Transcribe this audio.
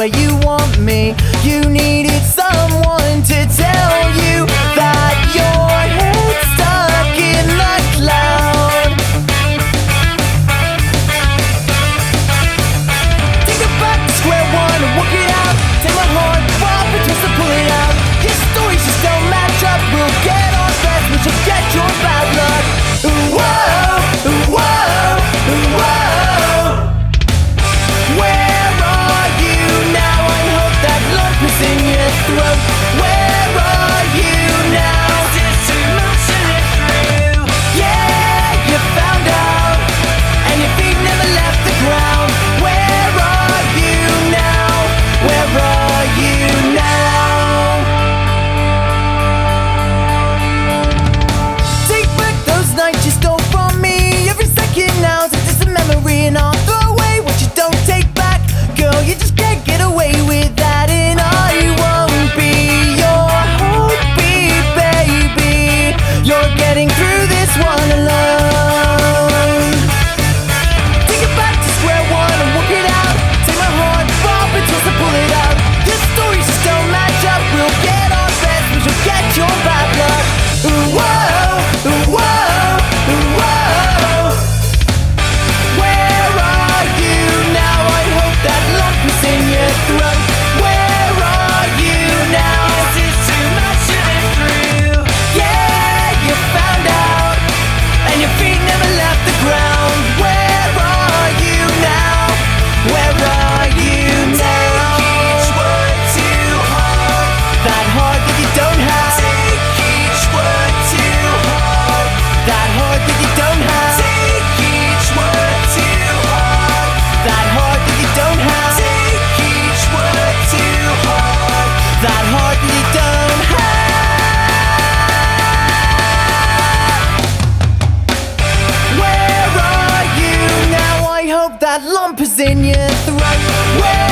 where you want me. You needed someone to tell you that your head's stuck in the cloud. Take it back to square one and work it out. Take my heart, rob and twist and pull it out. Your stories just don't match up. We'll get our best, but you'll get your bad luck. Whoa, whoa, whoa. Where are you now? I hope that lump is in your throat. Where are you now? Is too much to live through? Yeah, you found out, and your feet never left the ground. Where are you now? Where are you now? Take back those nights you stole from me. Every second now is just a memory, and I'll throw away what you don't take back. Girl, you just can't get away with that, and I won't be your heartbeat, baby. You're getting through this one alone. Take it back to square one and work it out. Take my heart, rob and twist and pull it out. Your stories just don't match up. We'll get our best, but you'll get your bad luck. Whoa, whoa, whoa. Where are you now? I hope that lump is in your throat. Where are you now? Is it too much to live through? Yeah, you found out, and your feet never left the ground. Where are you now? Where are you now? Take each word too hard, that heart that you don't have. Take each word too hard, that heart that you don't have. Take each word too hard, that heart that you don't have. Take each word too hard, that heart that you don't have. Where are you now? I hope that lump is in your throat. Where